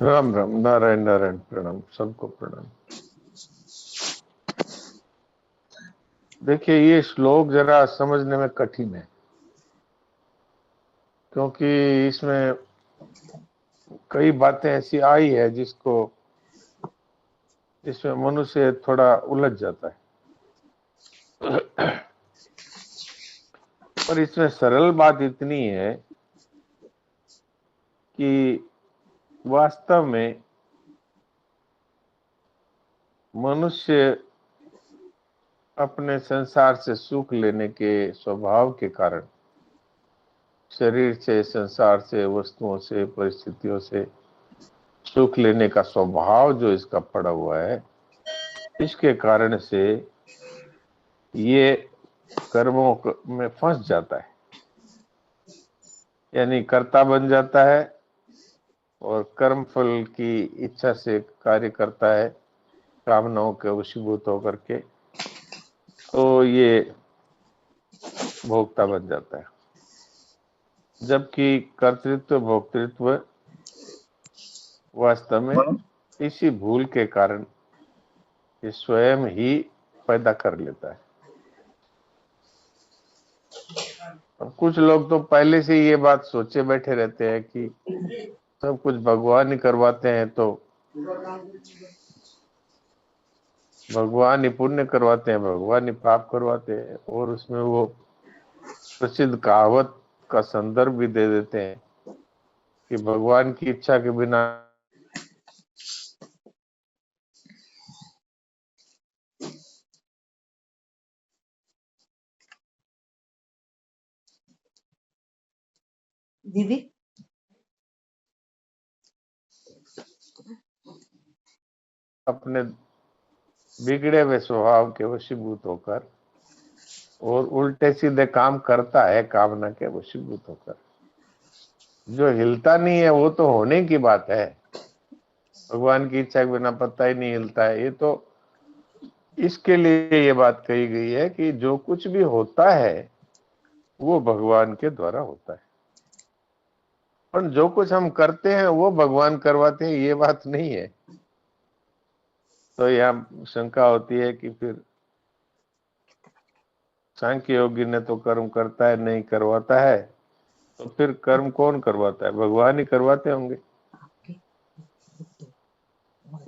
राम राम, नारायण नारायण, प्रणाम, सबको प्रणाम। देखिए, ये श्लोक जरा समझने में कठिन है, क्योंकि इसमें कई बातें ऐसी आई है जिसमें मनुष्य थोड़ा उलझ जाता है। पर इसमें सरल बात इतनी है कि वास्तव में मनुष्य अपने संसार से सुख लेने के स्वभाव के कारण, शरीर से, संसार से, वस्तुओं से, परिस्थितियों से सुख लेने का स्वभाव जो इसका पड़ा हुआ है, इसके कारण से ये कर्मों में फंस जाता है, यानी कर्ता बन जाता है और कर्म फल की इच्छा से कार्य करता है, कामनाओं के वशीभूत होकर के, तो ये भोक्ता बन जाता है। जबकि कर्तृत्व भोक्तृत्व वास्तव में इसी भूल के कारण ये स्वयं ही पैदा कर लेता है। और कुछ लोग तो पहले से ये बात सोचे बैठे रहते हैं कि सब कुछ भगवान ही करवाते हैं, तो भगवान ही पुण्य करवाते हैं, भगवान ही पाप करवाते हैं, और उसमें वो प्रसिद्ध कहावत का संदर्भ भी दे देते हैं कि भगवान की इच्छा के बिना दीदी अपने बिगड़े हुए स्वभाव के वशीभूत होकर और उल्टे सीधे काम करता है, कामना के वशीभूत होकर। जो हिलता नहीं है वो तो होने की बात है, भगवान की इच्छा के बिना पत्ता ही नहीं हिलता है। ये तो इसके लिए ये बात कही गई है कि जो कुछ भी होता है वो भगवान के द्वारा होता है, पर जो कुछ हम करते हैं वो भगवान करवाते हैं, ये बात नहीं है। तो यहाँ शंका होती है कि फिर सांख्य योगी ने तो कर्म करता है, नहीं करवाता है, तो फिर कर्म कौन करवाता है? भगवान ही करवाते होंगे।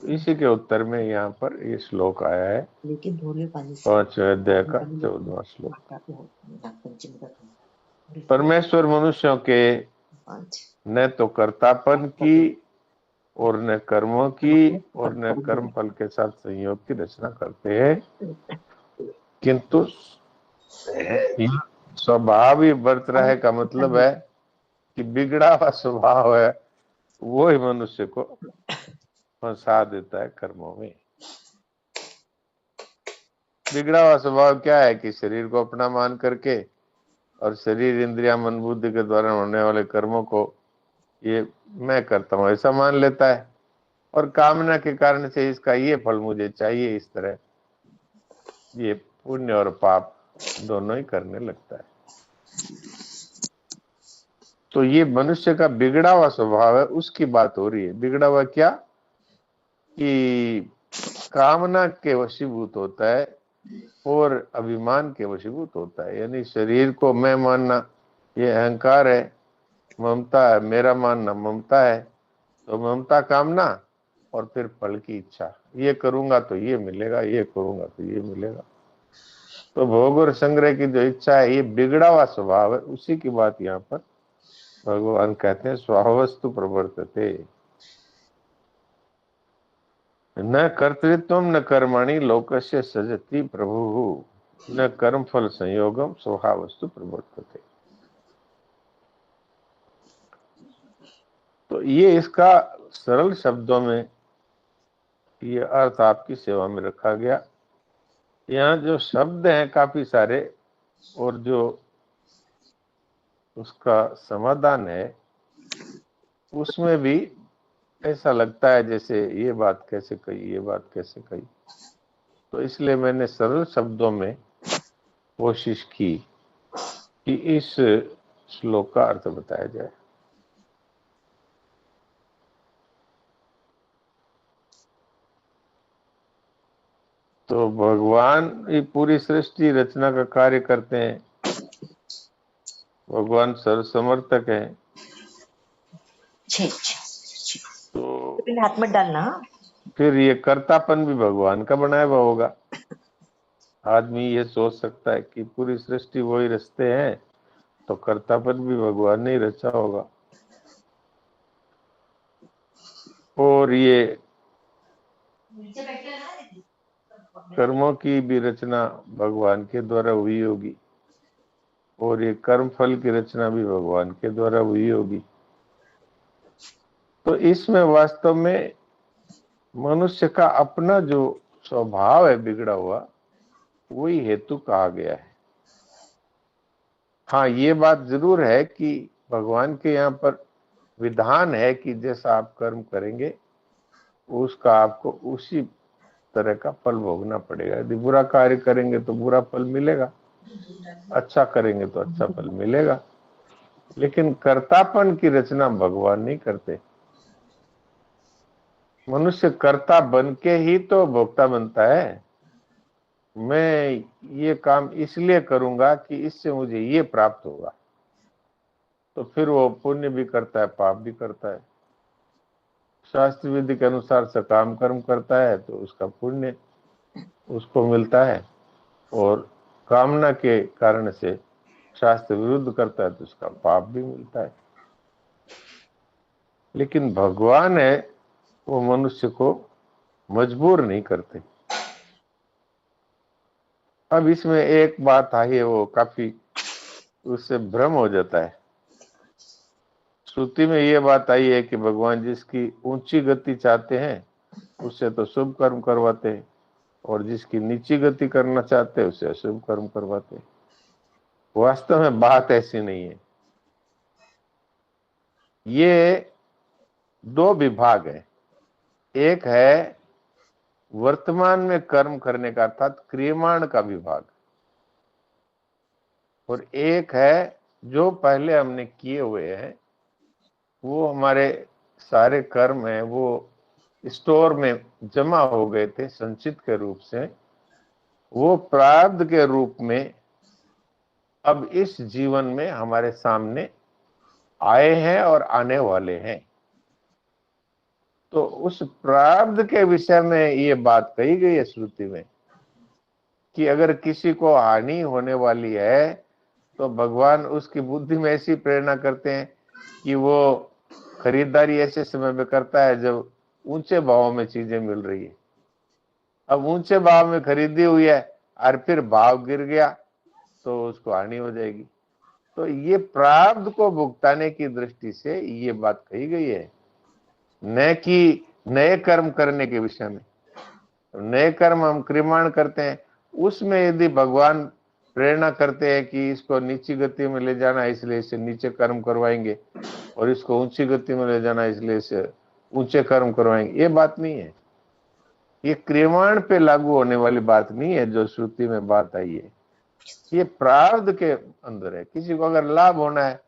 इसी के उत्तर में यहाँ पर ये श्लोक आया है, लेकिन धोले पानी से 5वें अध्याय का 14वां श्लोक। परमेश्वर मनुष्यों के न तो कर्तापन की और न कर्मों की और न कर्म फल के साथ संयोग की रचना करते हैं, किंतु स्वभाव ही बरत रहे का मतलब है कि बिगड़ा हुआ स्वभाव है वो ही मनुष्य को फंसा देता है कर्मों में। बिगड़ा हुआ स्वभाव क्या है कि शरीर को अपना मान करके और शरीर, इंद्रिया, मन, बुद्धि के द्वारा होने वाले कर्मों को ये मैं करता हूं ऐसा मान लेता है, और कामना के कारण से इसका ये फल मुझे चाहिए, इस तरह ये पुण्य और पाप दोनों ही करने लगता है। तो ये मनुष्य का बिगड़ा हुआ स्वभाव है, उसकी बात हो रही है। बिगड़ा हुआ क्या? कि कामना के वशीभूत होता है और अभिमान के वशीभूत होता है, यानी शरीर को मैं मानना, ये अहंकार है, ममता है, मेरा मानना ममता है, तो ममता, कामना, और फिर फल की इच्छा, ये करूंगा तो ये मिलेगा, ये करूंगा तो ये मिलेगा। तो भोग और संग्रह की जो इच्छा है, ये बिगड़ा हुआ स्वभाव है, उसी की बात यहाँ पर भगवान कहते हैं स्वभावस्तु प्रवर्तते न कर्तृत्व न कर्मणि लोकस्य सजति प्रभु न कर्म फल संयोगम स्वभावस्तु प्रवर्तते। तो ये इसका सरल शब्दों में ये अर्थ आपकी सेवा में रखा गया। यहाँ जो शब्द हैं काफी सारे, और जो उसका समाधान है उसमें भी ऐसा लगता है जैसे ये बात कैसे कही, ये बात कैसे कही। तो इसलिए मैंने सरल शब्दों में कोशिश की कि इस श्लोक का अर्थ बताया जाए। तो भगवान ये पूरी सृष्टि रचना का कार्य करते हैं, भगवान सर्वसमर्थक है। तो फिर हाथ मत डालना। फिर ये कर्तापन भी भगवान का बनाया हुआ होगा। आदमी ये सोच सकता है कि पूरी सृष्टि वही रचते हैं, तो कर्तापन भी भगवान ने ही रचा होगा। और ये कर्मों की भी रचना भगवान के द्वारा हुई होगी, और ये कर्म फल की रचना भी भगवान के द्वारा हुई होगी। तो इसमें वास्तव में मनुष्य का अपना जो स्वभाव है बिगड़ा हुआ, वही हेतु कहा गया है। हाँ, ये बात जरूर है कि भगवान के यहाँ पर विधान है कि जैसा आप कर्म करेंगे उसका आपको उसी तरह का फल भोगना पड़ेगा। यदि बुरा कार्य करेंगे तो बुरा फल मिलेगा, अच्छा करेंगे तो अच्छा फल मिलेगा। लेकिन कर्तापन की रचना भगवान नहीं करते। मनुष्य कर्ता बन के ही तो भोक्ता बनता है। मैं ये काम इसलिए करूंगा कि इससे मुझे ये प्राप्त होगा, तो फिर वो पुण्य भी करता है, पाप भी करता है। शास्त्र विधि के अनुसार सकाम कर्म करता है तो उसका पुण्य उसको मिलता है, और कामना के कारण से शास्त्र विरुद्ध करता है तो उसका पाप भी मिलता है। लेकिन भगवान है वो मनुष्य को मजबूर नहीं करते। अब इसमें एक बात आई है, वो काफी उससे भ्रम हो जाता है। श्रुति में ये बात आई है कि भगवान जिसकी ऊंची गति चाहते हैं उससे तो शुभ कर्म करवाते हैं, और जिसकी नीची गति करना चाहते हैं उससे अशुभ कर्म करवाते हैं। वास्तव में बात ऐसी नहीं है। ये दो विभाग है। एक है वर्तमान में कर्म करने का अर्थात क्रियमाण का विभाग, और एक है जो पहले हमने किए हुए हैं, वो हमारे सारे कर्म हैं, वो स्टोर में जमा हो गए थे संचित के रूप से, वो प्रारब्ध के रूप में अब इस जीवन में हमारे सामने आए हैं और आने वाले हैं। तो उस प्रारब्ध के विषय में ये बात कही गई है श्रुति में कि अगर किसी को हानि होने वाली है तो भगवान उसकी बुद्धि में ऐसी प्रेरणा करते हैं कि वो खरीदारी ऐसे समय में करता है जब ऊंचे भाव में चीजें मिल रही है। अब ऊंचे भाव में खरीदी हुई है और फिर भाव गिर गया तो उसको हानि हो जाएगी। तो ये प्रारब्ध को भुगताने की दृष्टि से ये बात कही गई है, न कि नए कर्म करने के विषय में। नए कर्म हम क्रियमाण करते हैं, उसमें यदि भगवान प्रेरणा करते हैं कि इसको नीची गति में ले जाना है इसलिए इसे नीचे कर्म करवाएंगे, और इसको ऊंची गति में ले जाना है इसलिए इसे ऊंचे कर्म करवाएंगे, ये बात नहीं है। ये क्रियमाण पे लागू होने वाली बात नहीं है जो श्रुति में बात आई है। ये प्रारब्ध के अंदर है। किसी को अगर लाभ होना है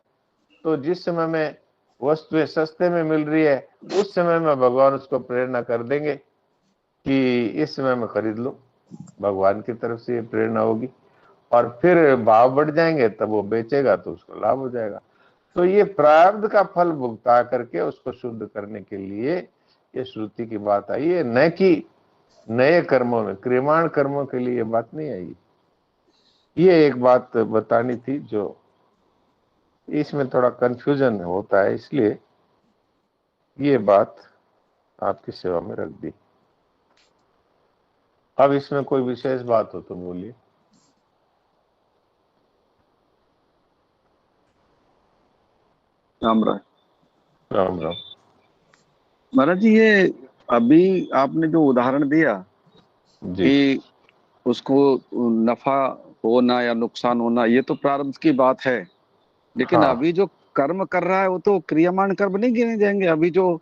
तो जिस समय में वस्तुएं सस्ते में मिल रही है उस समय में भगवान उसको प्रेरणा कर देंगे कि इस समय में खरीद लो। भगवान की तरफ से ये प्रेरणा होगी, और फिर भाव बढ़ जाएंगे तब वो बेचेगा तो उसको लाभ हो जाएगा। तो ये प्रारब्ध का फल भुगता करके उसको शुद्ध करने के लिए ये श्रुति की बात आई है, न कि नए कर्मों में, क्रियमाण कर्मों के लिए ये बात नहीं आई। ये एक बात बतानी थी जो इसमें थोड़ा कंफ्यूजन होता है, इसलिए ये बात आपकी सेवा में रख दी। अब इसमें कोई विशेष बात हो तो बोलिए। राम राम। राम राम। महाराज जी, ये अभी आपने जो उदाहरण दिया जी कि उसको नफा होना या नुकसान होना, ये तो प्रारब्ध की बात है। लेकिन हाँ अभी जो कर्म कर रहा है वो तो क्रियमाण कर्म नहीं गिने जाएंगे। अभी जो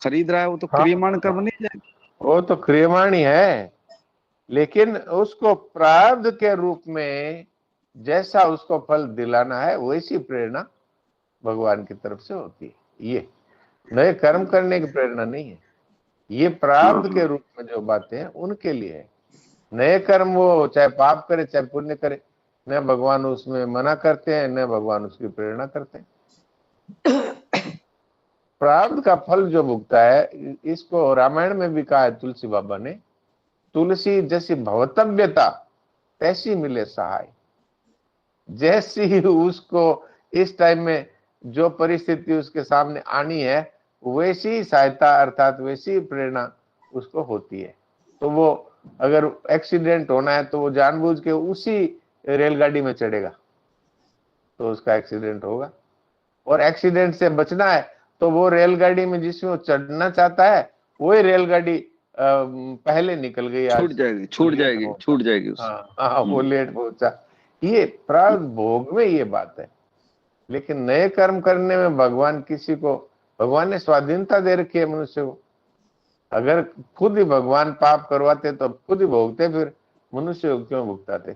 खरीद रहा है वो तो हाँ, क्रियमाण कर्म नहीं जाएंगे। वो तो क्रियमाण ही है, लेकिन उसको प्रारब्ध के रूप में जैसा उसको फल दिलाना है वैसी प्रेरणा भगवान की तरफ से होती है। ये नए कर्म करने की प्रेरणा नहीं है, ये हाँ प्रारब्ध हाँ। के रूप में जो बातें हैं उनके लिए है। नए कर्म वो चाहे पाप करे चाहे पुण्य करे, न भगवान उसमें मना करते हैं न भगवान उसकी प्रेरणा करते हैं। प्रारब्ध का फल जो भुगता है, इसको रामायण में भी कहा है तुलसी बाबा ने, तुलसी जैसी भवतव्यता तैसी मिले सहाय। जैसी ही उसको इस टाइम में जो परिस्थिति उसके सामने आनी है, वैसी सहायता अर्थात वैसी प्रेरणा उसको होती है। तो वो अगर एक्सीडेंट होना है तो वो जानबूझ के उसी रेलगाड़ी में चढ़ेगा, तो उसका एक्सीडेंट होगा। और एक्सीडेंट से बचना है तो वो रेलगाड़ी में जिसमें वो चढ़ना चाहता है, वही रेलगाड़ी पहले निकल गई, आज छूट जाएगी, वो छूट लेट जाएगी, पहुंचा। छूट जाएगी उस। हाँ हाँ, वो लेट पहुंचा। ये प्रारब्ध भोग में ये बात है। लेकिन नए कर्म करने में भगवान किसी को, भगवान ने स्वाधीनता दे रखी है मनुष्य को। अगर खुद ही भगवान पाप करवाते तो खुद ही भोगते, फिर मनुष्य को क्यों भुगताते?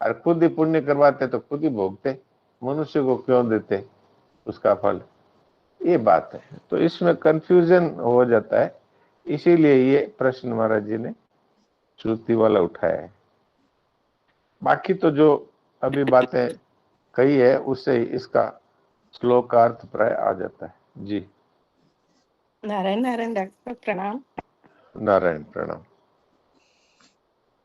और खुद ही पुण्य करवाते तो खुद ही भोगते, मनुष्य को क्यों देते उसका फल? ये बात है। तो इसमें कंफ्यूजन हो जाता है, इसीलिए ये प्रश्न महाराज जी ने श्रुति वाला उठाया है। बाकी तो जो अभी बातें कही है उससे इसका श्लोक का अर्थ प्राय आ जाता है। जी नारायण नारायण डॉक्टर प्रणाम। नारायण प्रणाम।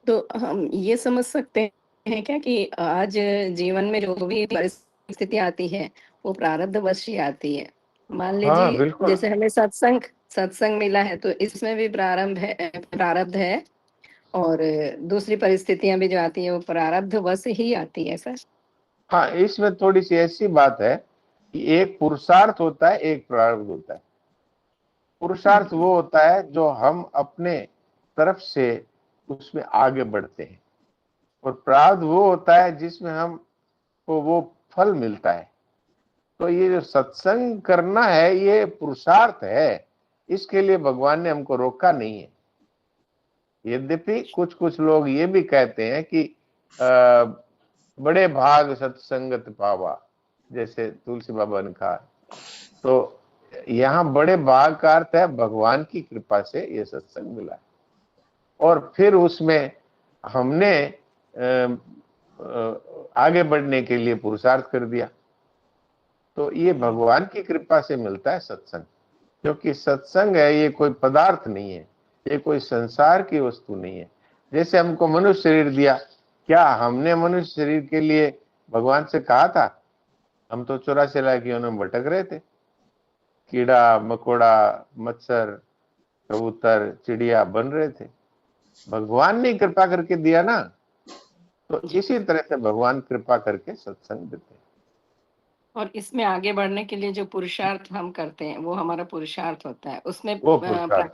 तो हम ये समझ सकते हैं क्या कि आज जीवन में जो भी परिस्थिति आती है वो प्रारब्ध वश ही आती है। मान हाँ लीजिए बिल्कुल। जैसे हमें सत्संग सत्संग मिला है तो इसमें भी प्रारब्ध है, और दूसरी परिस्थितियां भी जो आती है वो प्रारब्ध वश ही आती है सर। हाँ, इसमें थोड़ी सी ऐसी बात है कि एक पुरुषार्थ होता है, एक प्रारब्ध होता है। पुरुषार्थ वो होता है जो हम अपने तरफ से उसमें आगे बढ़ते हैं, और प्रारब्ध वो होता है जिसमें हमको वो फल मिलता है। तो ये जो सत्संग करना है ये पुरुषार्थ है, इसके लिए भगवान ने हमको रोका नहीं है। यद्यपि कुछ कुछ लोग ये भी कहते हैं कि बड़े भाग सत्संगत पावा, जैसे तुलसी बाबा ने कहा। तो यहाँ बड़े भाग का अर्थ है भगवान की कृपा से ये सत्संग मिला है, और फिर उसमें हमने आगे बढ़ने के लिए पुरुषार्थ कर दिया। तो ये भगवान की कृपा से मिलता है सत्संग, क्योंकि सत्संग है ये कोई पदार्थ नहीं है, ये कोई संसार की वस्तु नहीं है। जैसे हमको मनुष्य शरीर दिया, क्या हमने मनुष्य शरीर के लिए भगवान से कहा था? हम तो 84 लाख योनियों में भटक रहे थे, कीड़ा मकोड़ा मच्छर कबूतर चिड़िया बन रहे थे, भगवान ने कृपा करके दिया ना। तो इसी तरह से भगवान कृपा करके सत्संग देते हैं। और इसमें आगे बढ़ने के लिए जो पुरुषार्थ हम करते हैं वो हमारा पुरुषार्थ होता है, उसमें वो पुरुषार्थ होता है।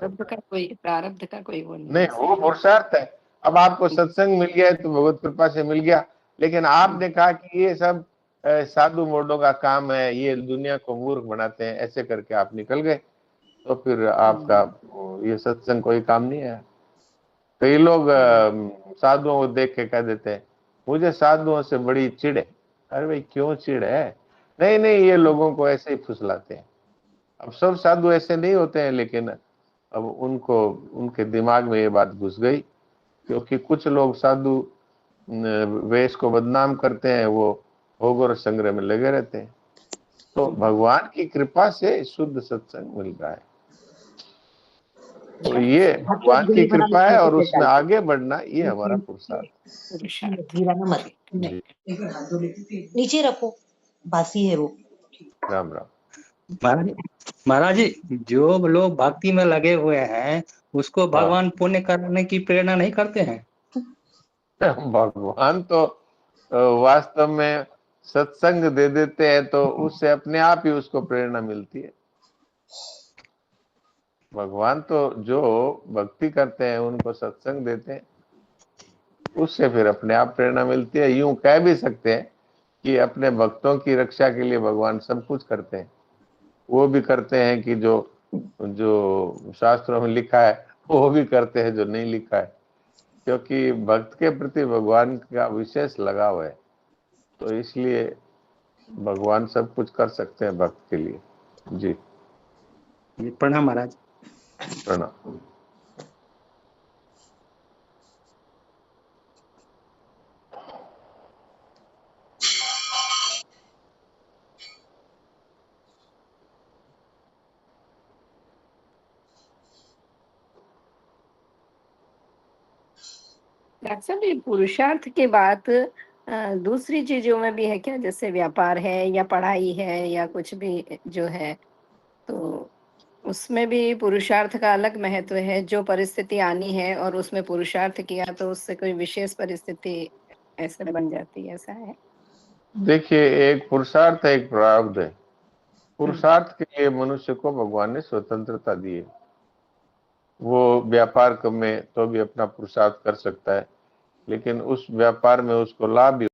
प्रारब्ध का कोई वो नहीं नहीं, है वो सर। पुरुषार्थ है। अब आपको सत्संग मिल गया है तो भगवत कृपा से मिल गया, लेकिन आपने कहा कि ये सब साधु मोडों का काम है, ये दुनिया को मूर्ख बनाते हैं, ऐसे करके आप निकल गए, तो फिर आपका ये सत्संग कोई काम नहीं है। कई लोग साधुओं को देख के कह देते हैं मुझे साधुओं से बड़ी चिढ़ है। अरे भाई क्यों चिढ़ है? नहीं नहीं, ये लोगों को ऐसे ही फुसलाते हैं। अब सब साधु ऐसे नहीं होते हैं, लेकिन अब उनको उनके दिमाग में ये बात घुस गई, क्योंकि कुछ लोग साधु वेश को बदनाम करते हैं, वो भोग और संग्रह में लगे रहते हैं। तो भगवान की कृपा से शुद्ध सत्संग मिल रहा है। तो ये भगवान की कृपा है, और उसमें आगे बढ़ना ये हमारा पुरुषार्थ। जी नीचे रखो, बासी है वो। राम राम। महाराज महाराज जी, जो लोग भक्ति में लगे हुए हैं उसको भगवान पुण्य करने की प्रेरणा नहीं करते हैं? भगवान तो वास्तव में सत्संग दे देते हैं, तो उससे अपने आप ही उसको प्रेरणा मिलती है। भगवान तो जो भक्ति करते हैं उनको सत्संग देते हैं, उससे फिर अपने आप प्रेरणा मिलती है। यूं कह भी सकते हैं कि अपने भक्तों की रक्षा के लिए भगवान सब कुछ करते हैं। वो भी करते हैं कि जो जो शास्त्रों में लिखा है वो भी करते हैं जो नहीं लिखा है, क्योंकि भक्त के प्रति भगवान का विशेष लगाव है। तो इसलिए भगवान सब कुछ कर सकते हैं भक्त के लिए। जी प्रणाम महाराज। प्रणाम। डॉक्टर साहब, ये पुरुषार्थ की बात दूसरी चीजों में भी है क्या? जैसे व्यापार है या पढ़ाई है या कुछ भी जो है, तो उसमें भी पुरुषार्थ का अलग महत्व है। जो परिस्थिति आनी है और उसमें पुरुषार्थ किया तो उससे कोई विशेष परिस्थिति ऐसे में बन जाती है, ऐसा है? देखिए, एक पुरुषार्थ है, एक प्रारब्ध है। हुँ, पुरुषार्थ के लिए मनुष्य को भगवान ने स्वतंत्रता दी है। वो व्यापार में तो भी अपना पुरुषार्थ कर सकता है, लेकिन उस व्यापार में उसको लाभ भी,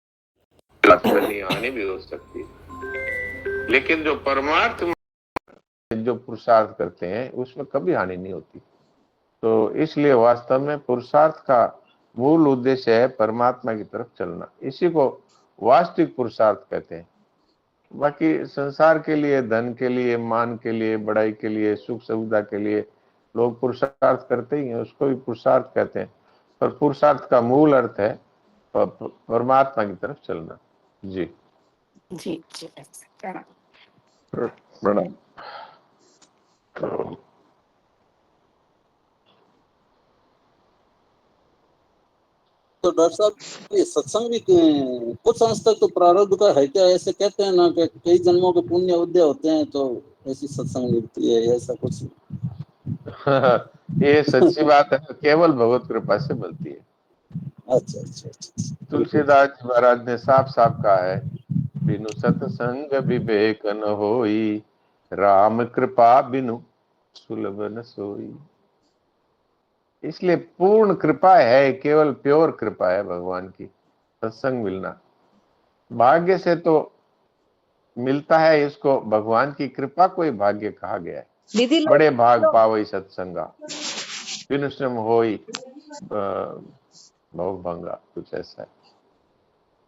कहीं हानि भी हो सकती है। लेकिन जो परमार्थ में जो पुरुषार्थ करते हैं उसमें कभी हानि नहीं होती। तो इसलिए वास्तव में पुरुषार्थ का मूल उद्देश्य है परमात्मा की तरफ चलना। इसी को वास्तविक पुरुषार्थ कहते हैं। बाकी संसार के लिए, धन के लिए, मान के लिए, बड़ाई के लिए, सुख सुविधा के लिए लोग पुरुषार्थ करते ही हैं, उसको भी पुरुषार्थ कहते हैं। पर पुरुषार्थ का मूल अर्थ है परमात्मा की तरफ चलना। जी, जी, जी, प्रणाम। प्रणाम। तो तो डॉक्टर साहब, ये सत्संग भी कुछ अंश तक तो प्रारब्ध का है क्या? ऐसे कहते हैं ना कि कई जन्मों के पुण्य उदय होते हैं तो ऐसी सत्संग मिलती है, ऐसा कुछ? ये सच्ची बात है, केवल भगवत कृपा से मिलती है। अच्छा अच्छा अच्छा, बिल्कुल। तुलसीदास जी महाराज ने साफ साफ कहा है, बिनु सत्संग विवेक न होई, राम कृपा बिनु सुलभ न सोई। इसलिए पूर्ण कृपा है, केवल प्योर कृपा है भगवान की, सत्संग मिलना। भाग्य से तो मिलता है, इसको भगवान की कृपा को ही भाग्य कहा गया है। दीदी बड़े भाग पावई सत्संगा, बिनु श्रम होई भव भंगा, कुछ ऐसा है।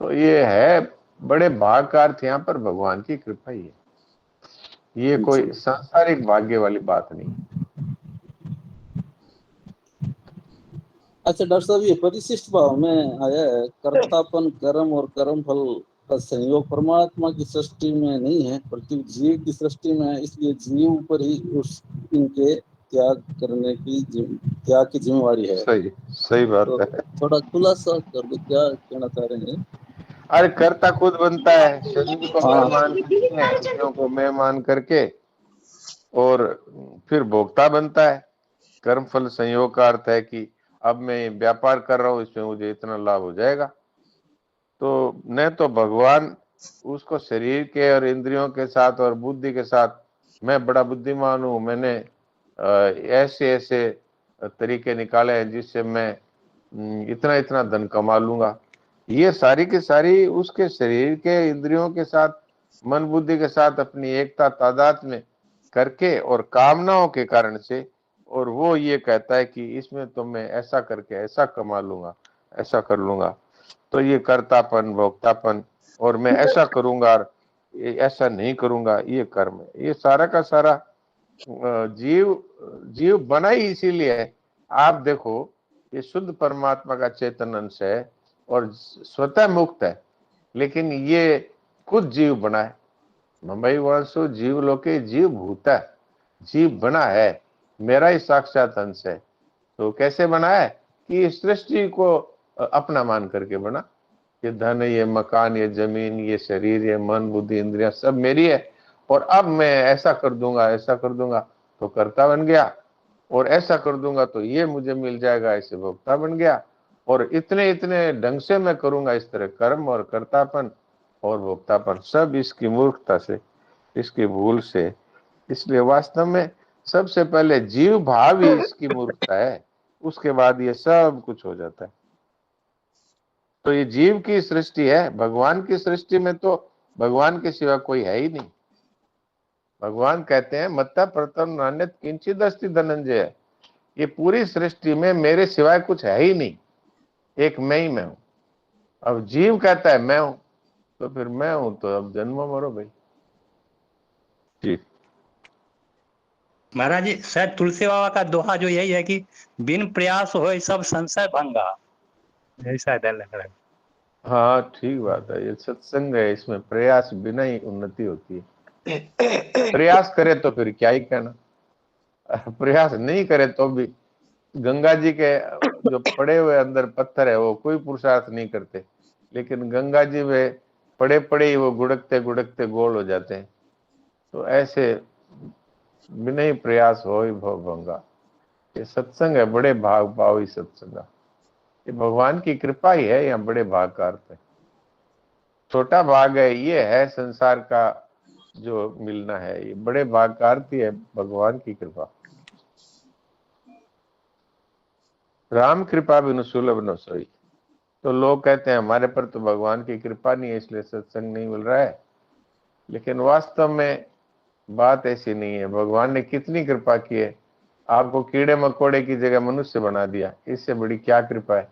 तो ये है, बड़े भाग का अर्थ यहाँ पर भगवान की कृपा ही है। ये कोई सांसारिक भाग्य वाली बात नहीं। अच्छा डॉक्टर साहब, ये परिशिष्ट भाव में आया है, कर्तापन, कर्म और कर्म फल का संयोग परमात्मा की सृष्टि में नहीं है, बल्कि जीव की सृष्टि में है। इसलिए जीव पर ही उस इनके त्याग की जिम्मेवारी है। सही, सही बात तो है। थोड़ा खुलासा कर दो, क्या कहना चाह रहे हैं? अरे कर्ता खुद बनता है, शरीर को हाँ मेहमान करके, इंद्रियों को मेहमान करके, और फिर भोक्ता बनता है। कर्म फल संयोग का अर्थ है कि अब मैं व्यापार कर रहा हूं, इसमें मुझे इतना लाभ हो जाएगा। तो न तो भगवान उसको शरीर के और इंद्रियों के साथ और बुद्धि के साथ, मैं बड़ा बुद्धिमान हूं, मैंने ऐसे ऐसे तरीके निकाले हैं जिससे मैं इतना इतना धन कमा लूंगा। ये सारी की सारी उसके शरीर के, इंद्रियों के साथ, मन बुद्धि के साथ अपनी एकता तादाद में करके और कामनाओं के कारण से, और वो ये कहता है कि इसमें तो मैं ऐसा करके ऐसा कमा लूंगा, ऐसा कर लूंगा। तो ये कर्तापन, भोक्तापन, और मैं ऐसा करूंगा और ऐसा नहीं करूंगा, ये कर्म है। ये सारा का सारा जीव जीव बना ही इसीलिए है। आप देखो, ये शुद्ध परमात्मा का चेतन अंश है और स्वतः मुक्त है, लेकिन ये खुद जीव बना है। मुंबई वासु जीव लोके जीव भूता, जीव बना है, मेरा ही साक्षात अंश है। तो कैसे बना है कि इस सृष्टि को अपना मान करके बना। ये धन, ये मकान, ये जमीन, ये शरीर, ये मन बुद्धि इंद्रियां सब मेरी है, और अब मैं ऐसा कर दूंगा, ऐसा कर दूंगा, तो कर्ता बन गया, और ऐसा कर दूंगा तो ये मुझे मिल जाएगा, ऐसे भोक्ता बन गया। और इतने इतने ढंग से मैं करूंगा, इस तरह कर्म और कर्तापन और भोक्तापन सब इसकी मूर्खता से, इसकी भूल से। इसलिए वास्तव में सबसे पहले जीव भाव ही इसकी मूर्खता है, उसके बाद ये सब कुछ हो जाता है। तो ये जीव की सृष्टि है, भगवान की सृष्टि में तो भगवान के सिवा कोई है ही नहीं। भगवान कहते हैं, मत्ता प्रथम नान्यत किंचित अस्ति धनंजय, ये पूरी सृष्टि में मेरे सिवाय कुछ है ही नहीं, एक मैं ही मैं हूं। अब जीव कहता है मैं हूं, तो फिर मैं हूं तो अब जन्मो मरो भाई। जी, महाराज जी, शायद तुलसी बाबा का दोहा जो यही है कि बिन प्रयास हो सब संशय भंगा, ऐसा लग रहा है। हाँ ठीक बात है। ये सत्संग है, इसमें प्रयास बिना ही उन्नति होती है। प्रयास करे तो फिर क्या ही कहना, प्रयास नहीं करे तो भी। गंगा जी के जो पड़े हुए अंदर पत्थर है वो कोई पुरुषार्थ नहीं करते, लेकिन गंगा जी में पड़े पड़े ही वो गुड़कते गुड़कते गोल हो जाते हैं। तो ऐसे बिना ही प्रयास हो ही भव भंगा। ये सत्संग है, बड़े भाग पाओ ही सत्संगा। ये भगवान की कृपा ही है, या बड़े भाग का अर्थ है। छोटा भाग है, ये है संसार का जो मिलना है, ये बड़े भाग का अर्थ ही है भगवान की कृपा। राम कृपा बिनु सुलभ न सोई। तो लोग कहते हैं हमारे पर तो भगवान की कृपा नहीं है इसलिए सत्संग नहीं मिल रहा है, लेकिन वास्तव में बात ऐसी नहीं है। भगवान ने कितनी कृपा की है, आपको कीड़े मकोड़े की जगह मनुष्य बना दिया, इससे बड़ी क्या कृपा है।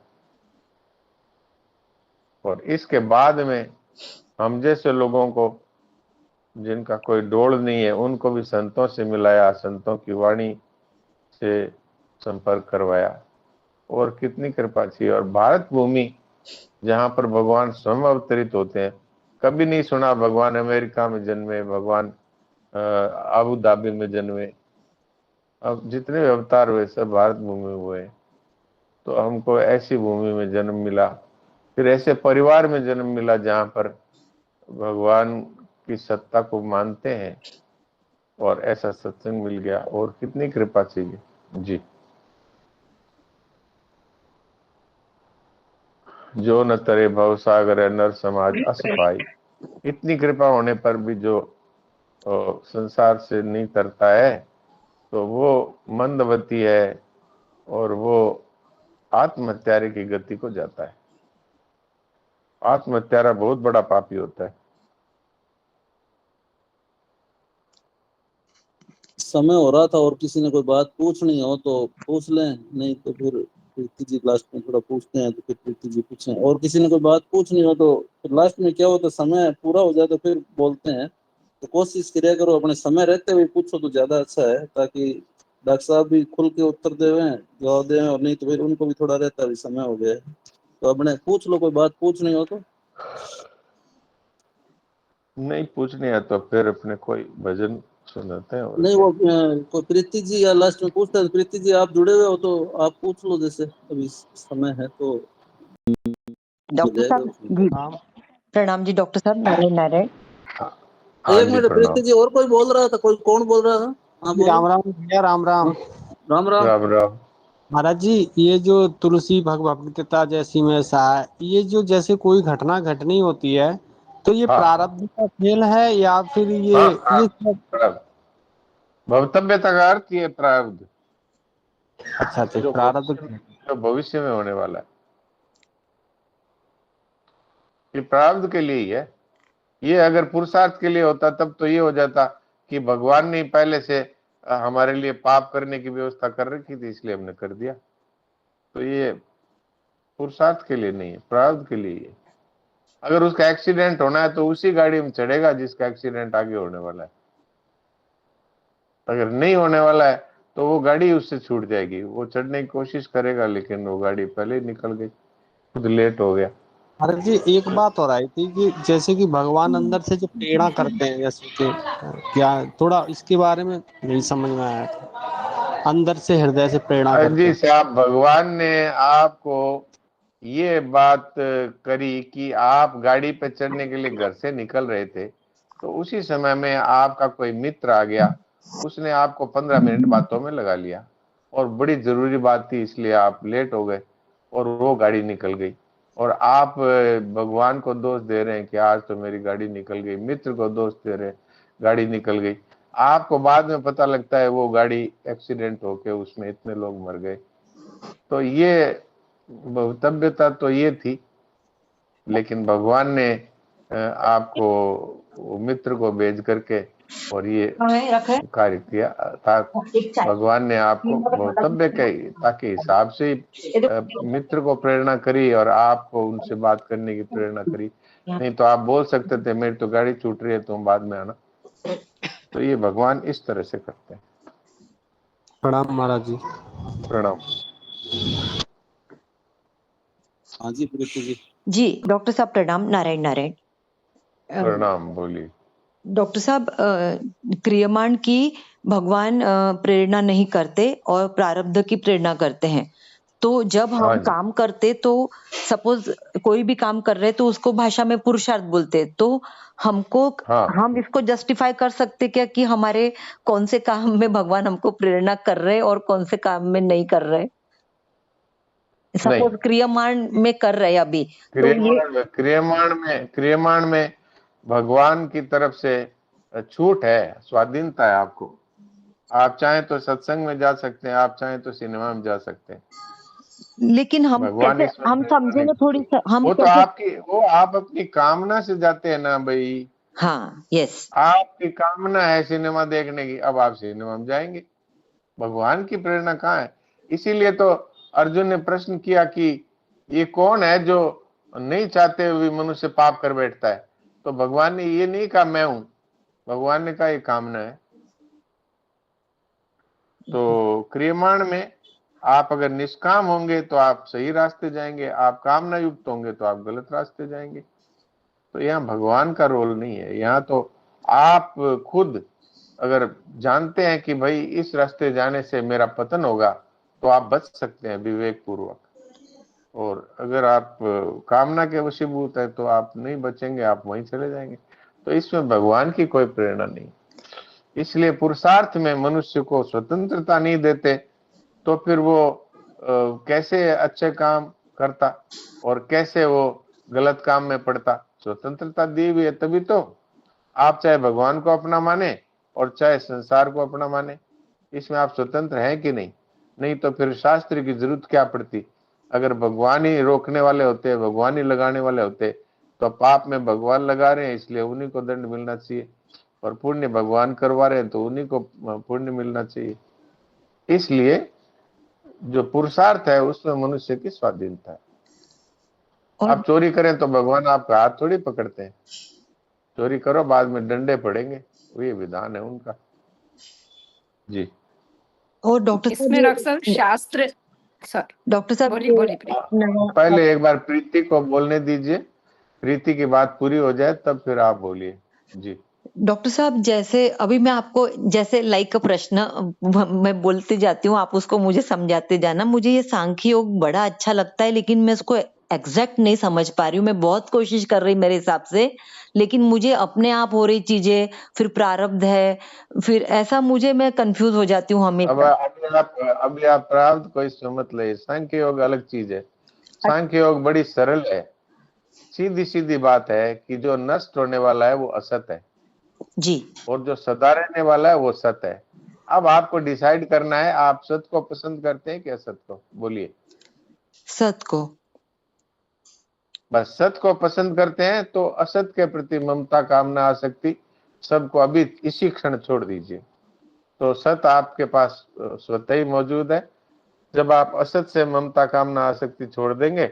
और इसके बाद में हम जैसे लोगों को, जिनका कोई डोल नहीं है, उनको भी संतों से मिलाया, संतों की वाणी से संपर्क करवाया, और कितनी कृपा थी। और भारत भूमि जहां पर भगवान स्वयं अवतरित होते हैं, कभी नहीं सुना भगवान अमेरिका में जन्मे, भगवान अबू धाबी में जन्मे। अब जितने भी अवतार हुए सब भारत भूमि में हुए। तो हमको ऐसी भूमि में जन्म मिला, फिर ऐसे परिवार में जन्म मिला जहां पर भगवान की सत्ता को मानते हैं, और ऐसा सत्संग मिल गया। और कितनी कृपा चाहिए जी। जो न तरे भव सागर है नर समाज असपाई। इतनी कृपा होने पर भी जो संसार से नहीं तरता है, तो वो मंदवती है, और वो आत्महत्यारे की गति को जाता है। आत्महत्यारा बहुत बड़ा पापी होता है। समय हो रहा था और किसी ने कोई बात पूछनी हो तो पूछ लें, नहीं तो फिर प्रीति जी लास्ट में थोड़ा पूछते हैं, तो फिर प्रीति जी पूछें। और किसी ने कोई बात पूछनी हो तो फिर लास्ट में क्या होता, समय पूरा हो जाए तो फिर बोलते हैं। तो कोशिश करिए करो अपने समय रहते हुए पूछो तो ज्यादा अच्छा है, ताकि डॉक्टर साहब भी खुल के उत्तर देवें, जवाब दें, और नहीं तो फिर उनको भी थोड़ा रहता है समय हो गया है। तो अपने पूछ लो, कोई बात पूछनी हो तो। नहीं पूछनी है तो फिर अपने कोई भजन सुनाते हैं। और नहीं वो कोई प्रीति जी या लास्ट में पूछता है, प्रीति जी आप जुड़े हुए हो तो आप पूछ लो, जैसे अभी समय है तो। डॉक्टर साहब जी प्रणाम जी। डॉक्टर साहब नारायण नारायण। एक मिनट प्रीति जी, और कोई बोल रहा था, कोई कौन बोल रहा था? हाँ बोलो। राम राम भैया, राम राम। राम राम। राम राम। महाराज जी, ये जो तुलसी भगवद्गीता जैसी में सा है, ये जो जैसे कोई घटना घटनी होती है तो ये हाँ प्रारब्ध का खेल है या फिर ये हाँ, ये सब? प्रारब्ध। भवतव्यता का अर्थ ये प्रारब्ध, अच्छा अच्छा, जो प्रारब्ध। जो भविष्य में होने वाला है, ये प्रारब्ध के लिए ही है। ये अगर पुरुषार्थ के लिए होता तब तो ये हो जाता कि भगवान ने पहले से हमारे लिए पाप करने की व्यवस्था कर रखी थी, इसलिए हमने कर दिया। तो ये पुरुषार्थ के लिए नहीं है, प्रारब्ध के लिए है। अगर उसका एक्सीडेंट होना है तो उसी गाड़ी में चढ़ेगा जिसका एक्सीडेंट आगे होने वाला है। अगर नहीं होने वाला है तो वो गाड़ी उससे छूट जाएगी, वो चढ़ने की कोशिश करेगा, लेकिन वो गाड़ी पहले ही निकल गई, खुद लेट हो गया। महाराज जी, एक बात हो रही थी कि जैसे कि भगवान अंदर से जो प्रेरणा करते हैं, जैसे कि क्या थोड़ा इसके बारे में नहीं समझ में आया था। अंदर से हृदय से प्रेरणा करते जी हैं। साहब, भगवान ने आपको ये बात करी कि आप गाड़ी पे चढ़ने के लिए घर से निकल रहे थे, तो उसी समय में आपका कोई मित्र आ गया, उसने आपको 15 मिनट बातों में लगा लिया, और बड़ी जरूरी बात थी इसलिए आप लेट हो गए, और वो गाड़ी निकल गई। और आप भगवान को दोष दे रहे हैं कि आज तो मेरी गाड़ी निकल गई, मित्र को दोष दे रहे हैं गाड़ी निकल गई। आपको बाद में पता लगता है वो गाड़ी एक्सीडेंट होके उसमें इतने लोग मर गए। तो ये भवितव्यता तो ये थी, लेकिन भगवान ने आपको वो मित्र को भेज करके और ये रखे कार्य किया था। एक चाय भगवान ने आपको भवितव्य के ताकि हिसाब से मित्र को प्रेरणा करी और आपको उनसे बात करने की प्रेरणा करी। नहीं तो आप बोल सकते थे मेरी तो गाड़ी छूट रही है, तुम बाद में आना। तो ये भगवान इस तरह से करते हैं। प्रणाम महाराज जी। प्रणाम। हाँ जी प्रीति जी। जी डॉक्टर साहब प्रणाम नारायण नारायण। प्रणाम, बोलिए। डॉक्टर साहब क्रियमाण की भगवान प्रेरणा नहीं करते और प्रारब्ध की प्रेरणा करते हैं। तो जब हाँ हम जी। काम करते तो सपोज कोई भी काम कर रहे तो उसको भाषा में पुरुषार्थ बोलते, तो हमको हाँ हम इसको जस्टिफाई कर सकते क्या कि हमारे कौन से काम में भगवान हमको प्रेरणा कर रहे और कौन से काम में नहीं कर रहे? नहीं, सपोज क्रियामान में कर रहे अभी, तो ये क्रियमाण में भगवान की तरफ से छूट है, स्वाधीनता है आपको। आप चाहें तो सत्संग में जा सकते हैं, आप चाहें तो सिनेमा में जा सकते हैं। लेकिन हम भगवान कैसे इसमें हम प्रेरणा नहीं समझेंगे थोड़ी करते। हम वो तो कैसे? वो आप अपनी कामना से जाते हैं ना भाई। हाँ, यस। आपकी कामना है सिनेमा देखने की, अब आप सिनेमा में जाएंगे। भगवान की प्रेरणा कहाँ है? इसीलिए तो अर्जुन ने प्रश्न किया कि ये कौन है जो नहीं चाहते हुए मनुष्य पाप कर बैठता है? तो भगवान ने ये नहीं कहा मैं हूं, भगवान ने कहा ये कामना है। तो क्रियमाण में आप अगर निष्काम होंगे तो आप सही रास्ते जाएंगे, आप कामना युक्त होंगे तो आप गलत रास्ते जाएंगे। तो यहाँ भगवान का रोल नहीं है, यहाँ तो आप खुद अगर जानते हैं कि भाई इस रास्ते जाने से मेरा पतन होगा तो आप बच सकते हैं विवेक पूर्वक। और अगर आप कामना के वशीभूत है तो आप नहीं बचेंगे, आप वहीं चले जाएंगे। तो इसमें भगवान की कोई प्रेरणा नहीं। इसलिए पुरुषार्थ में मनुष्य को स्वतंत्रता नहीं देते तो फिर वो कैसे अच्छे काम करता और कैसे वो गलत काम में पड़ता? स्वतंत्रता दी हुई है तभी तो। आप चाहे भगवान को अपना माने और चाहे संसार को अपना माने, इसमें आप स्वतंत्र हैं कि नहीं? नहीं तो फिर शास्त्र की जरूरत क्या पड़ती? अगर भगवान ही रोकने वाले होते, भगवान ही लगाने वाले होते, तो पाप में भगवान लगा रहे हैं इसलिए उन्हीं को दंड मिलना चाहिए, और पुण्य भगवान करवा रहे हैं तो उन्हीं को पुण्य मिलना चाहिए। इसलिए जो पुरुषार्थ है उसमें मनुष्य की स्वाधीनता है। और आप चोरी करें तो भगवान आपका हाथ थोड़ी पकड़ते हैं। चोरी करो बाद में डंडे पड़ेंगे, ये विधान है उनका। जी। और डॉक्टर साहब इसमें डॉक्टर साहब ये शास्त्र डॉक्टर साहब बोलिए ये बोलिए प्लीज। पहले एक बार प्रीति को बोलने दीजिए, प्रीति की बात पूरी हो जाए तब फिर आप बोलिए। जी। डॉक्टर साहब जैसे अभी मैं आपको जैसे लाइक प्रश्न मैं बोलती जाती हूँ, आप उसको मुझे समझाते जाना। मुझे ये सांख्य योग बड़ा अच्छा लगता है लेकिन मैं उसको एग्जैक्ट नहीं समझ पा रही हूँ। मैं बहुत कोशिश कर रही मेरे हिसाब से, लेकिन मुझे अपने आप हो रही चीजें, फिर प्रारब्ध है, फिर ऐसा मुझे मैं कंफ्यूज हो जाती हूँ अब हमेशा। अभी आप प्रारब्ध को इसमें मत ले, सांख्य योग अलग चीज है। सांख्य योग बड़ी सरल है, सीधी सीधी बात है कि जो नष्ट होने वाला है वो असत है जी। और जो सदा रहने वाला है वो सत है। अब आपको डिसाइड करना है, आप सत को पसंद करते हैं कि असत को? बोलिए। सत को। बस सत को पसंद करते हैं तो असत के प्रति ममता कामना आसक्ति सबको अभी इसी क्षण छोड़ दीजिए। तो सत आपके पास स्वतः ही मौजूद है। जब आप असत से ममता कामना आसक्ति छोड़ देंगे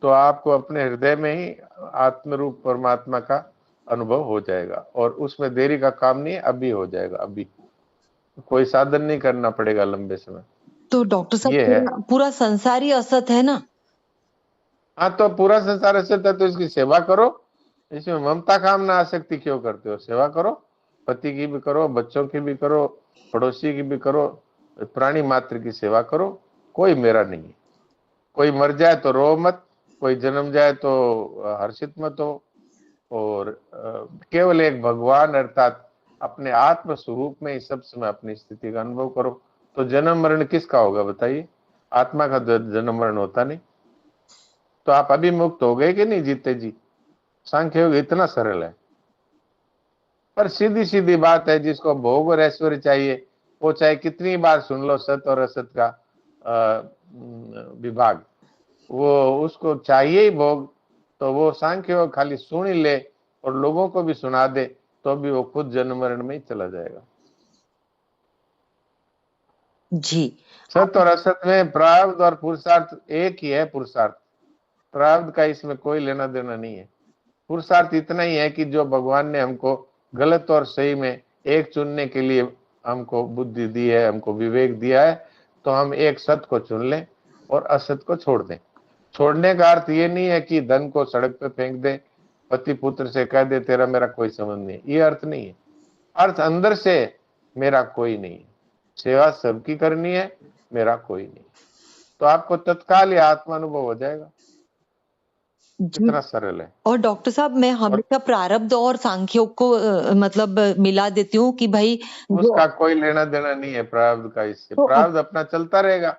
तो आपको अपने हृदय में ही आत्मरूप परमात्मा का अनुभव हो जाएगा, और उसमें देरी का काम नहीं है, अभी हो जाएगा। अभी कोई साधन नहीं करना पड़ेगा लंबे समय। तो डॉक्टर साहब ये है। पूरा संसार ही असत है ना? हाँ, तो पूरा संसार असत है तो इसकी सेवा करो। इसमें ममता कामना आसक्ति क्यों करते हो? सेवा करो, पति की भी करो, बच्चों की भी करो, पड़ोसी की भी करो, प्राणी मात्र की सेवा करो। कोई मेरा नहीं है। कोई मर जाए तो रो मत, कोई जन्म जाए तो हर्षित मत हो। और केवल एक भगवान अर्थात अपने आत्म स्वरूप में ही सब समय अपनी स्थिति का अनुभव करो। तो जन्म मरण किसका होगा बताइए? आत्मा का जन्म मरण होता नहीं। तो आप अभी मुक्त हो गए कि नहीं जीते जी? सांख्य योग इतना सरल है, पर सीधी सीधी बात है। जिसको भोग और ऐश्वर्य चाहिए वो चाहे कितनी बार सुन लो सत और असत का विभाग, वो उसको चाहिए ही भोग। तो वो सांख्य योग खाली सुन ही ले और लोगों को भी सुना दे तो भी वो खुद जन्म मरण में ही चला जाएगा। जी। सत और असत में प्रारब्ध और पुरुषार्थ एक ही है। पुरुषार्थ प्रारब्ध का इसमें कोई लेना देना नहीं है। पुरुषार्थ इतना ही है कि जो भगवान ने हमको गलत और सही में एक चुनने के लिए हमको बुद्धि दी है, हमको विवेक दिया है, तो हम एक सत को चुन लें और असत को छोड़ दें। छोड़ने का अर्थ ये नहीं है कि धन को सड़क पे फेंक दे, पति पुत्र से कह दे तेरा मेरा कोई संबंध नहीं, ये अर्थ नहीं है। अर्थ अंदर से मेरा कोई नहीं है, सेवा सबकी करनी है, मेरा कोई नहीं। तो आपको तत्काल ही आत्मानुभव हो जाएगा। जी। इतना सरल है। और डॉक्टर साहब मैं हमेशा प्रारब्ध और सांख्य योग को मतलब मिला देती हूँ कि भाई जो उसका कोई लेना देना नहीं है प्रारब्ध का इससे। तो प्रारब्ध अपना चलता रहेगा।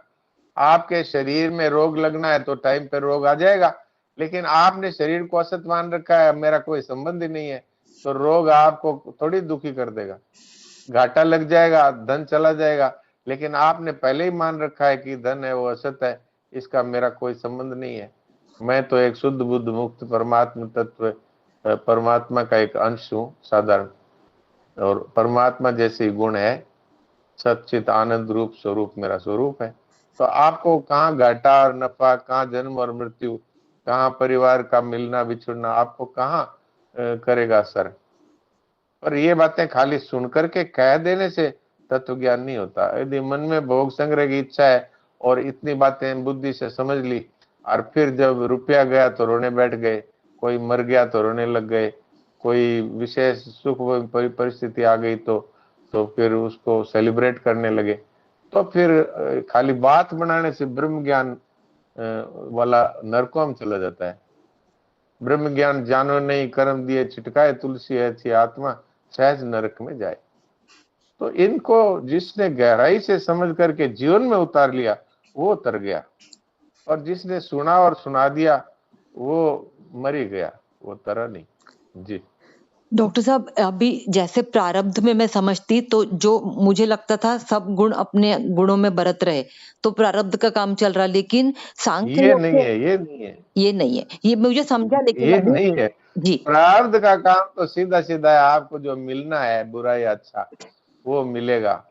आपके शरीर में रोग लगना है तो टाइम पे रोग आ जाएगा, लेकिन आपने शरीर को असत मान रखा है, मेरा कोई संबंध ही नहीं है, तो रोग आपको थोड़ी दुखी कर देगा। घाटा लग जाएगा, धन चला जाएगा, लेकिन आपने पहले ही मान रखा है कि धन है वो असत है, इसका मेरा कोई संबंध नहीं है, मैं तो एक शुद्ध बुद्ध मुक्त परमात्मा तत्व, परमात्मा का एक अंश हूँ साधारण, और परमात्मा जैसे गुण है, सच्चित आनंद रूप स्वरूप मेरा स्वरूप है। तो आपको कहाँ घाटा और नफा, कहाँ जन्म और मृत्यु, कहाँ परिवार का मिलना बिछुड़ना, आपको कहाँ करेगा असर। पर ये बातें खाली सुन करके कह देने से तत्व ज्ञान नहीं होता। यदि मन में भोग संग्रह की इच्छा है और इतनी बातें बुद्धि से समझ ली, और फिर जब रुपया गया तो रोने बैठ गए, कोई मर गया तो रोने लग गए, कोई विशेष सुख परिस्थिति आ गई तो फिर उसको सेलिब्रेट करने लगे, तो फिर खाली बात बनाने से ब्रह्म ज्ञान वाला नरकों में चला जाता है। ब्रह्म ज्ञान जानो नहीं, कर्म दिए छिटकाए, तुलसी ऐसी आत्मा सहज नरक में जाए। तो इनको जिसने गहराई से समझ करके जीवन में उतार लिया वो तर गया, और जिसने सुना और सुना दिया वो मर ही गया, वो तरा नहीं। जी डॉक्टर साहब अभी जैसे प्रारब्ध में मैं समझती तो जो मुझे लगता था सब गुण अपने गुणों में बरत रहे तो प्रारब्ध का काम चल रहा, लेकिन सांख्य ये योग नहीं से है, ये नहीं है, ये नहीं है, ये मुझे समझा, लेकिन ये अभी नहीं है। जी प्रारब्ध का काम तो सीधा सीधा है, आपको जो मिलना है बुरा या अच्छा वो मिलेगा,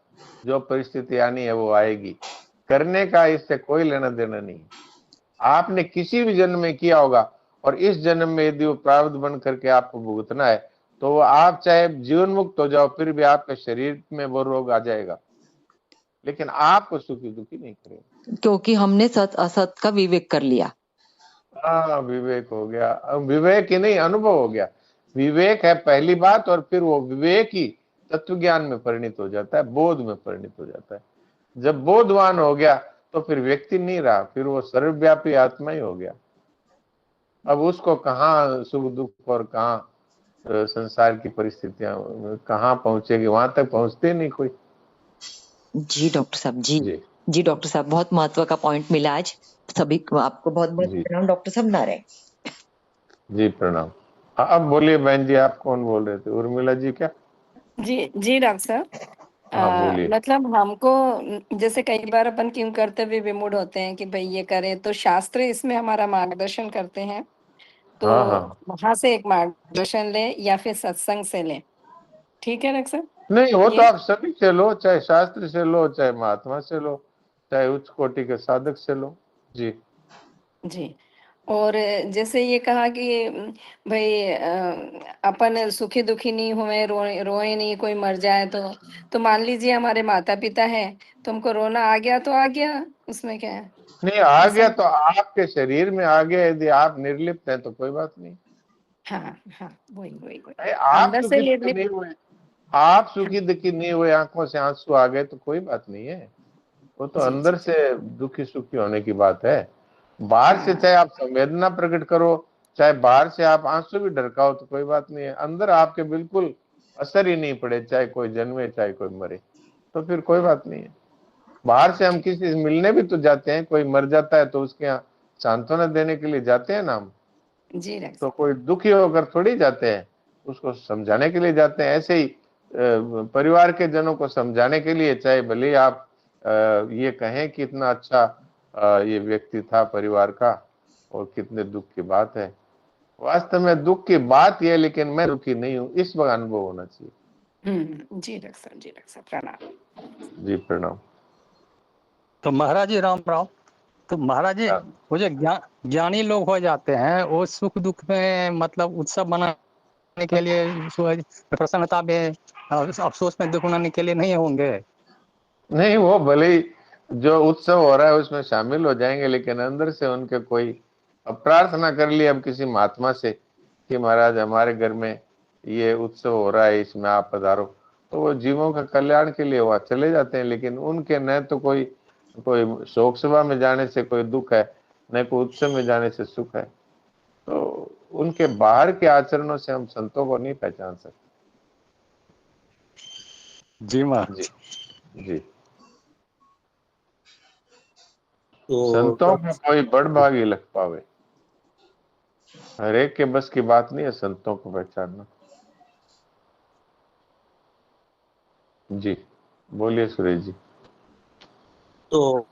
जो परिस्थिति आनी है वो आएगी, करने का इससे कोई लेना देना नहीं है। आपने किसी भी जन्म में किया होगा, और इस जन्म में यदि वो प्रारब्ध बन करके आपको भुगतना है, तो वो आप चाहे जीवन मुक्त हो जाओ फिर भी आपके शरीर में वो रोग आ जाएगा, लेकिन आपको सुखी दुखी नहीं करेगा। क्योंकि हमने सत असत का विवेक कर लिया। हाँ, विवेक हो गया। अब विवेक ही नहीं, अनुभव हो गया। विवेक है पहली बात, और फिर वो विवेक ही तत्व ज्ञान में परिणित हो जाता है, बोध में परिणित हो जाता है। जब बोधवान हो गया तो फिर व्यक्ति नहीं रहा, फिर वो सर्वव्यापी आत्मा ही हो गया। अब उसको कहाँ सुख दुख और कहाँ संसार की परिस्थितियां कहाँ पहुंचेगी, वहां तक पहुंचते नहीं कोई। जी डॉक्टर साहब जी जी जी डॉक्टर साहब बहुत महत्व का पॉइंट मिला आज सभी को। आपको बहुत बहुत जी प्रणाम डॉक्टर साहब। नारायण। जी प्रणाम। हाँ, अब बोलिए बहन जी, आप कौन बोल रहे थे? उर्मिला जी क्या? जी जी डॉक्टर साहब। हाँ बोलिए। मतलब हमको जैसे कई बार अपन क्यों कर्तव्य विमूढ़ होते हैं कि भाई ये करें, तो शास्त्र इसमें हमारा मार्गदर्शन करते हैं, तो हाँ हाँ, वहां से एक मार्गदर्शन ले या फिर सत्संग से ले। ठीक है डॉक्टर साहब। नहीं वो तो ये आप सभी से लो, चाहे शास्त्र से लो, चाहे महात्मा से लो, चाहे उच्च कोटि के साधक से लो। जी जी। और जैसे ये कहा कि भाई अपन सुखी दुखी नहीं हुए, रोए रोए नहीं, कोई मर जाए तो मान लीजिए हमारे माता पिता है, तो हमको रोना आ गया तो आ गया, उसमें क्या है। नहीं आ ऐसा गया तो आपके शरीर में आ गया, यदि आप निर्लिप्त हैं तो कोई बात नहीं। हाँ हाँ, वही वही वही अरे आप अंदर से सुखी दुखी निर्लिप्त। नहीं हुए, आप हाँ सुखी दुखी नहीं हुए, आंखों से आंसू आ गए तो कोई बात नहीं है। वो तो जी जी अंदर जी। से दुखी सुखी होने की बात है। बाहर से हाँ चाहे आप संवेदना प्रकट करो, चाहे बाहर से आप आंसू भी ढरकाओ तो कोई बात नहीं है। अंदर आपके बिल्कुल असर ही नहीं पड़े, चाहे कोई जन्मे चाहे कोई मरे, तो फिर कोई बात नहीं है। बाहर से हम किसी से मिलने भी तो जाते हैं, कोई मर जाता है तो उसके यहाँ सांत्वना देने के लिए जाते हैं ना हम। जी डॉक्टर तो साहब। कोई दुखी होकर थोड़ी जाते हैं, उसको समझाने के लिए जाते हैं। ऐसे ही परिवार के जनों को समझाने के लिए, चाहे भले ही आप ये कहें कि इतना अच्छा ये व्यक्ति था परिवार का, और कितने दुख की बात है, वास्तव में दुख की बात यह है, लेकिन मैं दुखी नहीं हूं, इस बार अनुभव होना चाहिए। जी डॉक्टर साहब, जी डॉक्टर साहब, प्रणाम। जी प्रणाम। तो महाराज जी राम राम। तो महाराज जी, वो जो ज्ञानी लोग हो जाते हैं वो सुख दुख में मतलब उत्सव मनाने के लिए, प्रसन्नता में और अफसोस में दुख मनाने के लिए नहीं होंगे। नहीं, वो भले ही जो उत्सव हो रहा है उसमें शामिल हो जाएंगे, लेकिन अंदर से उनके कोई, अब प्रार्थना कर ली अब किसी महात्मा से कि महाराज हमारे घर में ये उत्सव हो रहा है, इसमें आप पधारो, तो वो जीवों का कल्याण के लिए वहां चले जाते हैं, लेकिन उनके न तो कोई कोई शोक सभा में जाने से कोई दुख है, न कोई उत्सव में जाने से सुख है। तो उनके बाहर के आचरणों से हम संतों को नहीं पहचान सकते। जी महाराज। जी जी। तो संतों को कोई बड़भागी लग पावे, हर एक के बस की बात नहीं है संतों को पहचानना। जी बोलिए सुरेश जी। तो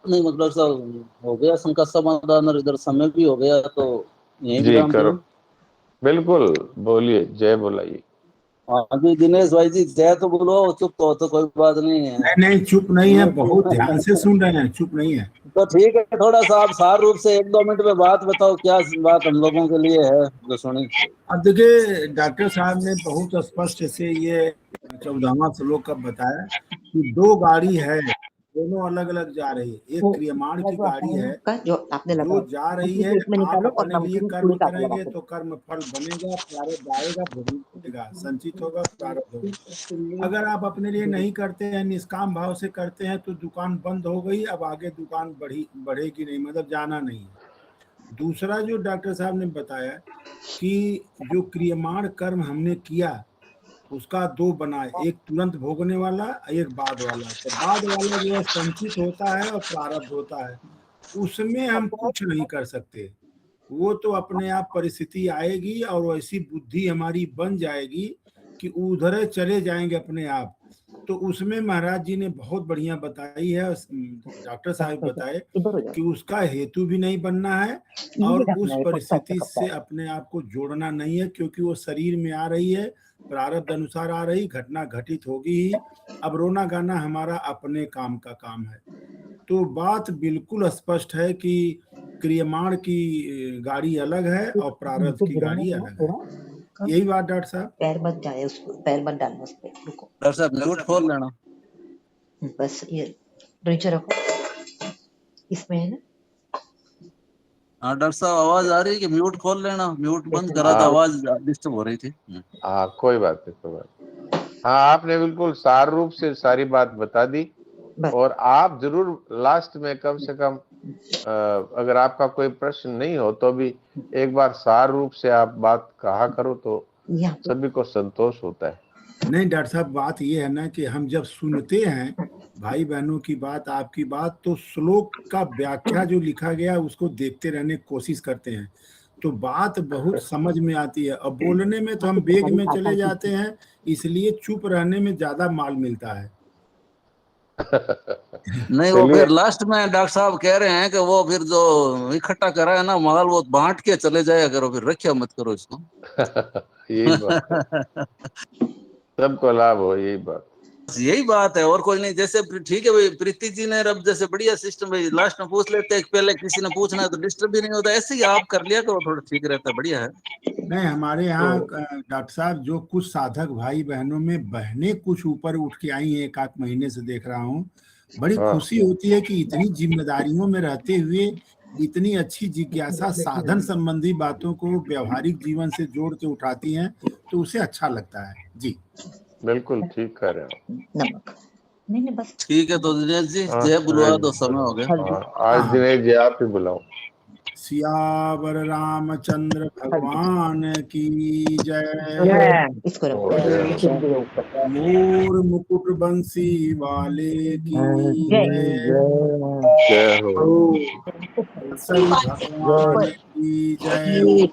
नहीं मतलब सर हो गया शंका समाधान और इधर समय भी हो गया, तो यही जी विराम करो, दें। बिल्कुल बोलिए, जय बोलाइए। हाँ जी दिनेश भाई जी, जय तो बोलो, चुप तो कोई बात नहीं है। नहीं नहीं चुप नहीं है, बहुत ध्यान से सुन रहे हैं, चुप नहीं है। तो ठीक है, थोड़ा सा आप सार रूप से 1-2 मिनट में बात बताओ, क्या बात हम लोगों के लिए है जो सुनी। अब देखिए डॉक्टर साहब ने बहुत स्पष्ट से ये 14वां श्लोक का बताया कि दो गाड़ी है, दोनों अलग अलग जा रही है। एक क्रियमाण की गाड़ी है जो आपने जो लगाया जा रही उसी है, पेट में आप निकालो और अपने लिए नमकीन कर्म पूरी ताकत करेंगे लगाओ। तो कर्म फल बनेगा, प्रारब्ध आएगा, भोगना पड़ेगा, संचित होगा, प्रारब्ध होगा। अगर आप अपने लिए नहीं करते हैं, निष्काम भाव से करते हैं, तो दुकान बंद हो गई, अब आगे दुकान बढ़ेगी नहीं, मतलब जाना नहीं है। दूसरा जो डॉक्टर साहब ने बताया कि जो क्रियमाण कर्म हमने किया उसका दो बनाए, एक तुरंत भोगने वाला, एक बाद वाला। तो बाद वाला जो है संचित होता है और प्रारब्ध होता है, उसमें हम कुछ नहीं कर सकते। वो तो अपने आप परिस्थिति आएगी और वैसी बुद्धि हमारी बन जाएगी कि उधर चले जाएंगे अपने आप। तो उसमें महाराज जी ने बहुत बढ़िया बताई है, डॉक्टर साहब बताए कि उसका हेतु भी नहीं बनना है और उस परिस्थिति से अपने आप को जोड़ना नहीं है, क्योंकि वो शरीर में आ रही है, प्रारब्ध अनुसार आ रही, घटना घटित होगी ही। अब रोना गाना हमारा अपने काम का काम है। तो बात बिल्कुल स्पष्ट है कि क्रियमाण की गाड़ी अलग है और प्रारब्ध की गाड़ी अलग है। यही बात डॉक्टर साहब। पैर मत जाए उसको, पैर मत डालना उस पे, रुको। डॉक्टर साहब म्यूट खोल लेना। बस ये नीचे रखो, इसमें है ना। हाँ डॉक्टर साहब आवाज आ रही है कि म्यूट खोल लेना, म्यूट बंद करा था, हाँ आवाज डिस्टर्ब हो रही थी। हाँ कोई बात नहीं, कोई बात नहीं। हाँ आपने बिल्कुल सार रूप से सारी बात बता दी। और आप जरूर लास्ट में कम से कम अगर आपका कोई प्रश्न नहीं हो तो भी एक बार सार रूप से आप बात कहा करो, तो सभी को संतोष होता है। नहीं डॉक्टर साहब, बात ये है ना कि हम जब सुनते हैं भाई बहनों की बात, आपकी बात, तो श्लोक का व्याख्या जो लिखा गया उसको देखते रहने की कोशिश करते हैं, तो बात बहुत समझ में आती है। अब बोलने में तो हम वेग में चले जाते हैं, इसलिए चुप रहने में ज्यादा माल मिलता है। नहीं वो फिर लास्ट में डॉक्टर साहब कह रहे हैं कि वो फिर जो इकट्ठा करा है ना माल, वो बांट के चले जाया करो, फिर रखिया मत करो इसको। यही बात है, सबको लाभ हो, यही बात, यही बात है और कोई नहीं। जैसे ठीक है भाई, प्रीति जी ने अब जैसे बढ़िया सिस्टम भाई लास्ट में पूछ लेते हैं, पहले किसी ने पूछना है तो डिस्टर्ब भी नहीं होता, ऐसे ही आप कर लिया करो, थोड़ा ठीक रहता है, बढ़िया है। नहीं हमारे यहाँ डॉक्टर साहब जो कुछ साधक भाई बहनों में बहनें कुछ ऊपर उठ के आई हैं, 1 आध महीने से देख रहा हूँ, बड़ी खुशी होती है कि इतनी जिम्मेदारियों में रहते हुए इतनी अच्छी जिज्ञासा साधन संबंधी बातों को व्यवहारिक जीवन से जोड़ के उठाती हैं, तो उसे अच्छा लगता है। जी बिल्कुल ठीक कर रहे हो। नमक नहीं बस ठीक है। तो दिनेश जी जय बुलवा दो, समय हो गया। आज दिनेश जी आप ही बुलाओ। सियावर रामचंद्र भगवान की जय। इसको रखो। मोर मुकुट बंसी वाले की जय। जय हो। सभी भगवान की जय।